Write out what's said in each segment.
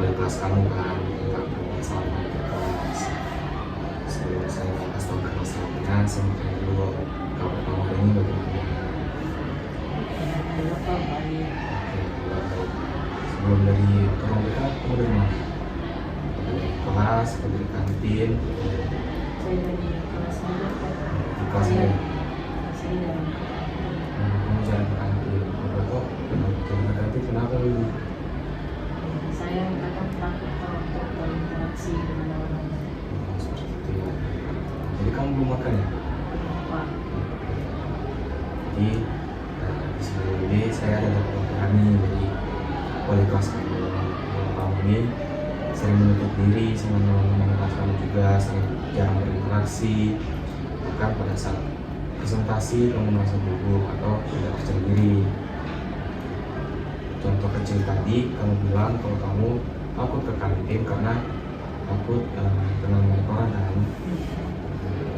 wali kelas kamu kan tentang permasalahan di kelas. Sebelum saya kasih tahu permasalahannya, saya mau tanya dulu kabar kamu hari ini bagaimana? Alhamdulillah Pak, baik. Oke, baik. Sebelum dari orang dekat, kamu dari mana? Dari kelas, atau dari kantin? Saya dari kelas saja Pak. Di kelas ya? Saya dari Kamu jalan ke kantin. Apa kok? Jalan ke kantin kenapa dulu? saya kadang takut Pak untuk berinteraksi dengan orang Seperti itu ya. Jadi kamu belum makan ya? Pak. Jadi di sini ini saya ada perwakilan nih dari wali kelas kamu. Kamu ini sering menutup diri sama teman-teman kelas kamu juga, sering jarang berinteraksi. Bahkan pada saat presentasi kamu merasa gugup atau tidak percaya diri. Contoh kecil tadi, kamu bilang kalau kamu takut ke kantin karena takut kenal banyak orang kan.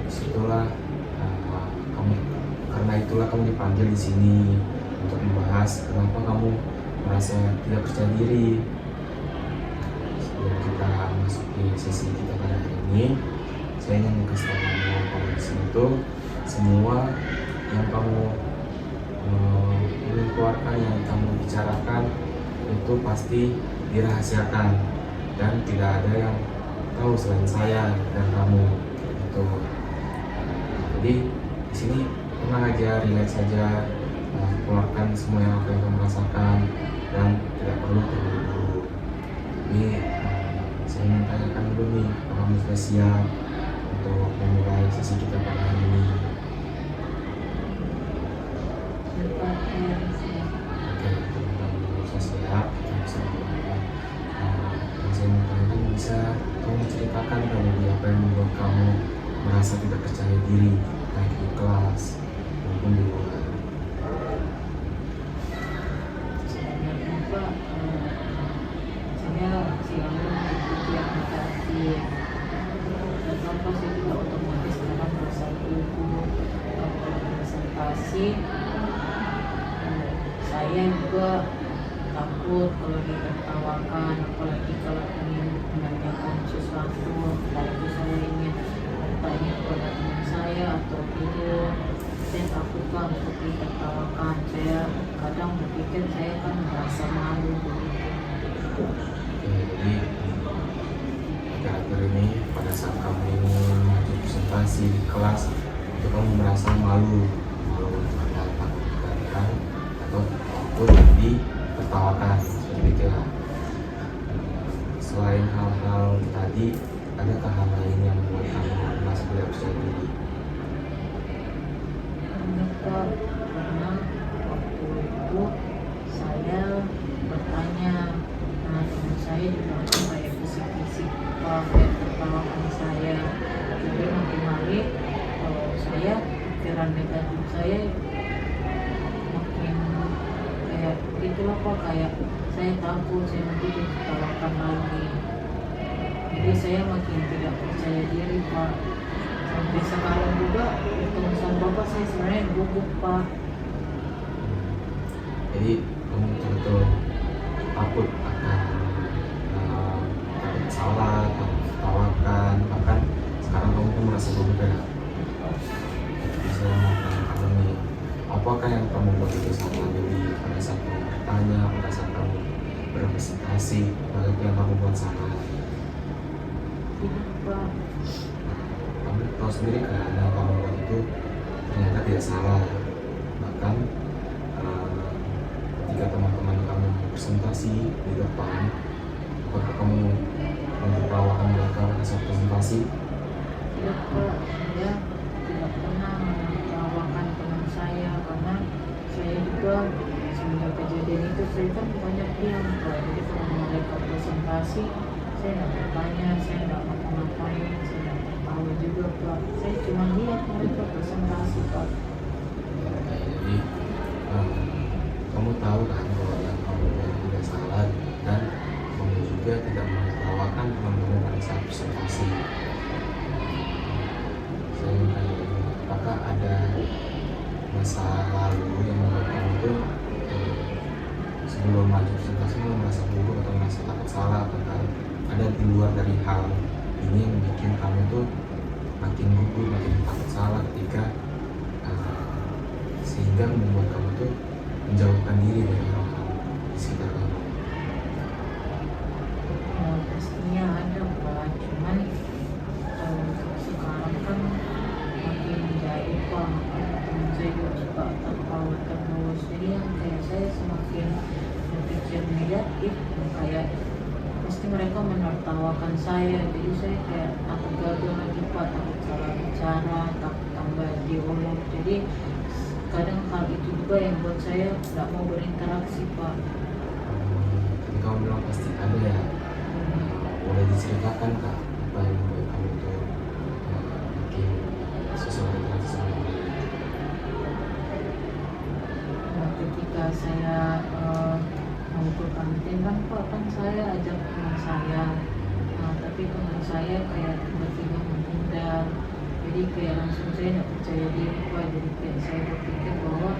Disitulah kamu, karena itulah kamu dipanggil di sini untuk membahas kenapa kamu merasa tidak percaya diri. Sebelum kita masuki sesi kita pada hari ini, saya ingin kasih tahu kamu kalau di sini tuh semua yang kamu keluarkan, yang kamu bicarakan itu pasti dirahasiakan dan tidak ada yang tahu selain saya dan kamu itu. Jadi di sini tenang aja, relax saja, keluarkan semua yang apa yang kamu rasakan dan tidak perlu terburu-buru. Jadi saya ingin tanyakan dulu nih, apakah kamu sudah siap untuk memulai sesi kita pada hari ini? Pak, saya Oke, teman-teman bisa siap, kita bisa mulai. Yang saya mau tanyakan, bisa kamu ceritakan kalau apa yang membuat kamu merasa tidak percaya diri baik di kelas maupun di luar? sebenarnya Pak, saya selalu mengikuti aplikasi dan apa saya juga otomatis kadang merasa gugup kalau presentasi. Saya juga takut kalau ditertawakan, apalagi kalau ingin menanyakan sesuatu, apalagi saya ingin bertanya kepada teman saya atau guru. Saya takut Pak untuk ditertawakan. Saya kadang berpikir saya kan merasa malu begitu. Jadi akhir-akhir ini pada saat kamu ingin maju presentasi di kelas itu kamu merasa malu untuk takut dikatakan atau takut ditertawakan seperti itu ya. Selain hal-hal tadi, adakah hal lain yang membuat kamu merasa tidak percaya diri? Kenapa? Karena waktu itu saya bertanya, nah teman saya juga kayak bisik-bisik Pak, kayak tertawakan saya. Jadi makin hari kalau saya pikiran negatif saya makin kayak itulah Pak, kayak saya takut saya nanti ditertawakan lagi. Jadi saya makin tidak percaya diri Pak. Sampai sekarang juga ketemu sama Bapak saya sebenarnya gugup Pak. Jadi kamu betul-betul takut akan takut salah, takut ditertawakan, bahkan sekarang kamu pun merasa gugup ya. Saya mau tanya kamu nih, apakah yang kamu buat itu salah? Jadi pada saat kamu bertanya, pada saat kamu berpresentasi, apa yang kamu buat salah? Tidak Pak. Kamu tahu sendiri kan yang kamu buat itu ternyata tidak salah. Bahkan ketika teman-teman kamu presentasi di depan, apakah kamu menertawakan mereka pada saat presentasi? Tidak Pak, saya tidak pernah menertawakan teman saya karena saya juga semenjak kejadian itu saya kan banyak diam Pak. Jadi kalau mereka presentasi saya tidak bertanya, saya tidak ngapa-ngapain, saya tidak tertawa juga Pak. Saya cuma lihat mereka presentasi Pak. Jadi kamu tahu kan bahwa yang kamu buat tidak salah dan kamu juga tidak menertawakan teman-teman pada saat presentasi. Saya ingin tanya, apakah ada masa lalu yang membuat kamu tuh sebelum maju presentasi kamu merasa gugup atau merasa takut salah tentang di luar dari hal ini yang bikin kamu tuh makin gugup, makin takut salah ketika sehingga membuat kamu tuh menjauhkan diri dari orang-orang di sekitar kamu. Pastinya ada Pak, cuman sekarang kan makin jauh Pak. Teman saya juga suka tertawa jadi yang kayak saya semakin berpikir negatif, kayak pasti mereka menertawakan saya, jadi saya kayak takut gagal lagi Pak, takut salah bicara, takut tambah diolok. Jadi kadang hal itu juga yang buat saya nggak mau berinteraksi Pak. Jadi kamu bilang pasti ada ya. Boleh diceritakan Kak apa yang membuat kamu tuh makin susah berinteraksi sama orang? Nah, ketika saya mau ke kantin kan Pak, kan saya ajak teman saya, nah tapi teman saya kayak tiba-tiba menghindar, jadi kayak langsung saya nggak percaya diri Pak, jadi kayak saya berpikir bahwa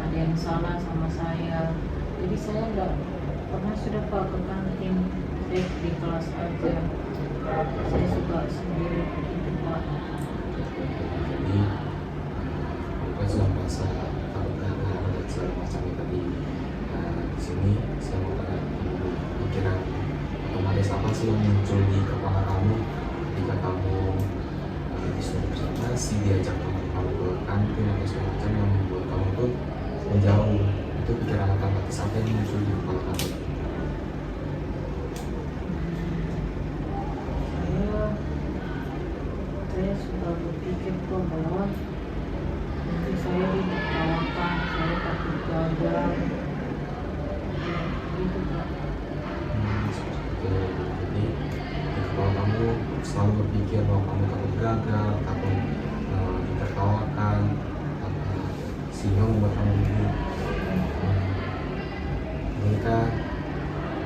ada yang salah sama saya, jadi saya nggak pernah sudah Pak ke kantin, saya di kelas aja, saya suka sendiri begitu Pak. Jadi bukan sudah merasa takut gagal dan segala macamnya tadi. Di sini saya mau tanya dulu pikiran otomatis apa sih yang muncul di kepala kamu ketika kamu disuruh presentasi, diajak teman kamu ke kantin atau segala macam yang membuat kamu tuh menjauh. Itu pikiran otomatis apa yang muncul di kepala kamu? Saya suka berpikir kok bahwa nanti saya ditertawakan, saya takut gagal, gitu Pak. Seperti itu. Jadi di kepala kamu selalu berpikir bahwa kamu takut gagal, takut ditertawakan, sehingga membuat kamu gugup. Mereka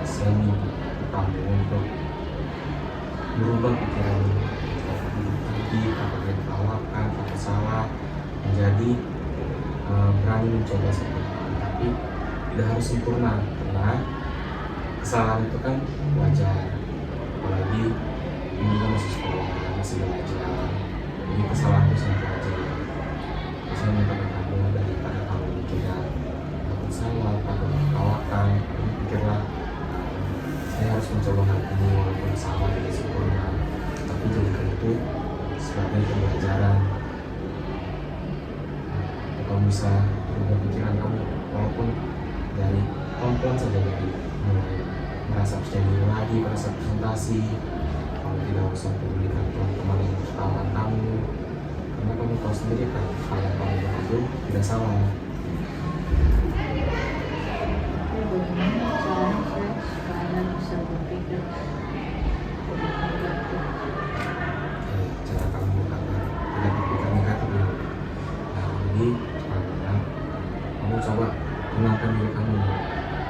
saya minta kamu untuk merubah pikiran tadi, takut ditertawakan, takut salah, menjadi berani mencoba seperti itu. Tapi tidak harus sempurna, karena kesalahan itu kan wajar, apalagi ini kan masih sekolah, masih belajar, jadi kesalahan itu sangat wajar. Saya minta ke kamu, daripada kamu mikirnya takut salah, takut ditertawakan, kamu pikirlah saya harus mencoba hal ini walaupun salah tidak sempurna, tapi jadikan itu sebagai pembelajaran. Kamu bisa berubah pikiran kamu walaupun dari pelan-pelan saja, dari mulai merasa percaya diri lagi pada saat presentasi. Kamu tidak usah pedulikan teman-teman yang bertawakan kamu, karena kamu tahu sendiri kan hal yang kamu buat itu tidak salah. Tapi bagaimana caranya saya supaya bisa berpikir negatif? Cara kamu agar tidak berpikir negatif dulu. Jadi pertama kamu coba tenangkan diri kamu.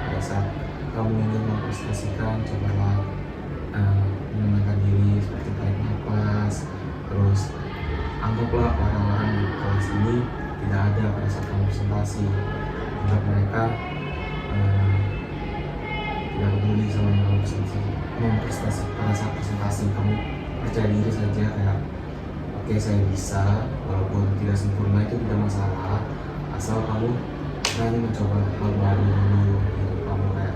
Pada saat kamu ingin mempresentasikan, cobalah menenangkan diri seperti tarik nafas. Terus anggaplah orang-orang di kelas ini tidak ada pada saat kamu presentasi. Anggap mereka tidak peduli sama yang kamu presentasi. Pada saat presentasi kamu percaya diri saja, kayak oke, saya bisa, walaupun tidak sempurna itu tidak masalah, asal kamu berani mencoba hal baru dulu. Gitu. Kamu kayak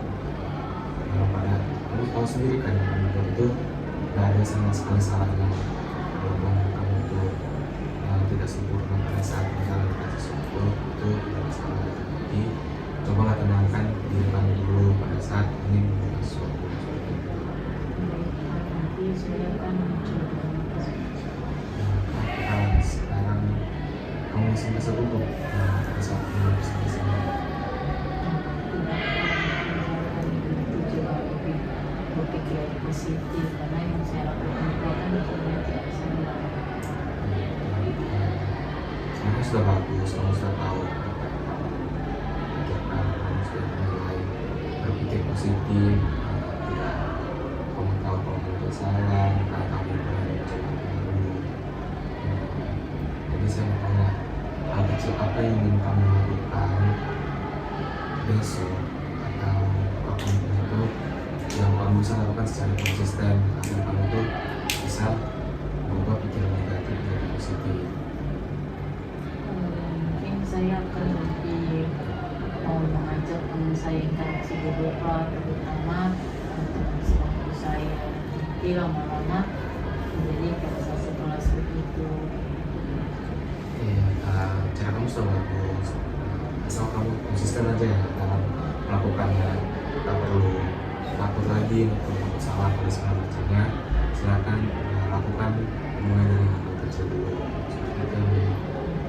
pada kamu tahu sendiri kan, kamu itu tidak ada sama sekali salahnya, walaupun kamu itu tidak sempurna pada saat menjalankan sesuatu, itu tidak masalah. Jadi cobalah tenangkan diri kamu dulu pada saat ingin melakukan sesuatu. Nanti saya akan mencoba. Sekarang kamu masih merasa gugup pada saat ingin presentasi. Berpikir positif, karena yang saya lakukan itu kan sebenarnya tidak salah. Sebenarnya sudah bagus, kamu sudah tahu apa yang kamu pikirkan, kamu sudah mulai berpikir positif, tidak kamu tahu kalau kamu itu salah, karena kamu mulai mencoba dulu. Jadi saya mau tanya, hal kecil apa yang ingin kamu lakukan besok atau apapun itu yang kamu kamu bisa lakukan secara konsisten agar kamu tuh bisa mengubah pikiran negatif menjadi positif. Mungkin saya akan lebih mau mengajak teman saya yang interaksi beberapa, terutama untuk waktu saya nanti lama-lama menjadi kelas kelas begitu. Cara kamu sudah bagus, asal kamu konsisten aja ya dalam melakukannya. Tak perlu takut lagi untuk takut salah pada saat bacanya. Silakan lakukan mulai dari hal kecil dulu seperti itu.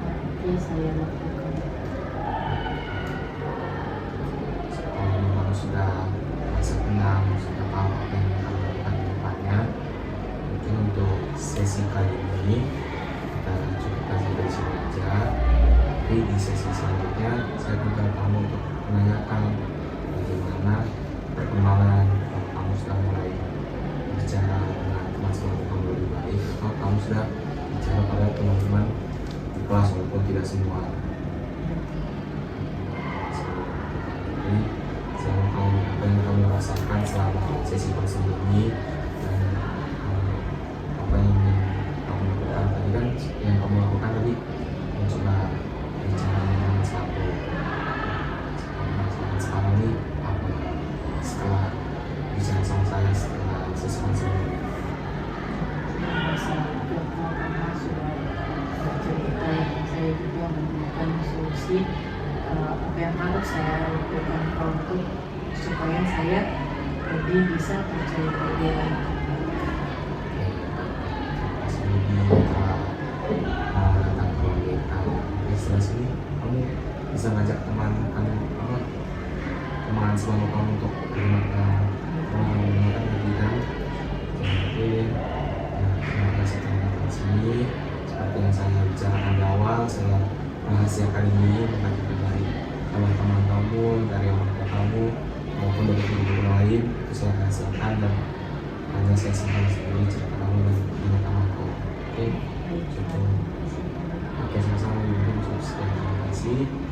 Nanti saya lakukan. Kalau kamu sudah merasa tenang, sudah tahu apa yang kamu lakukan di depannya, mungkin untuk sesi kali ini kita cukupkan sampai di sini aja. Tapi di sesi selanjutnya saya akan ke kamu untuk menanyakan bagaimana perkembangan, kalau kamu sudah mulai bicara dengan teman sebangku kamu lebih baik, atau kamu sudah bicara pada teman-teman di kelas walaupun tidak semua. Jadi saya mau tahu apa yang kamu rasakan selama sesi konseling ini, dan apa yang kamu lakukan tadi. Kan yang kamu lakukan tadi mencoba bicara dengan satu. Sekarang ini apa setelah bicara sama saya setelah sesi konseling ini? Merasa lega karena sudah bercerita yang saya juga memberikan solusi apa yang harus saya lakukan untuk supaya saya lebih bisa percaya diri lagi. Masih lebih tentang proyek kamu. Setelah sini kamu bisa ngajak teman kamu teman sebangku kamu untuk menggunakan lagi kan. Oke, terima kasih telah datang ke sini. Seperti yang saya bicarakan di awal, saya rahasiakan ini mengajukan dari teman-teman kamu, dari orang tua kamu, maupun dari guru-guru lain. Itu saya rahasiakan dan hanya saya simpan sendiri cerita kamu dan binatang aku. Oke, Baik, cukup. Oke, sama-sama. Terima kasih.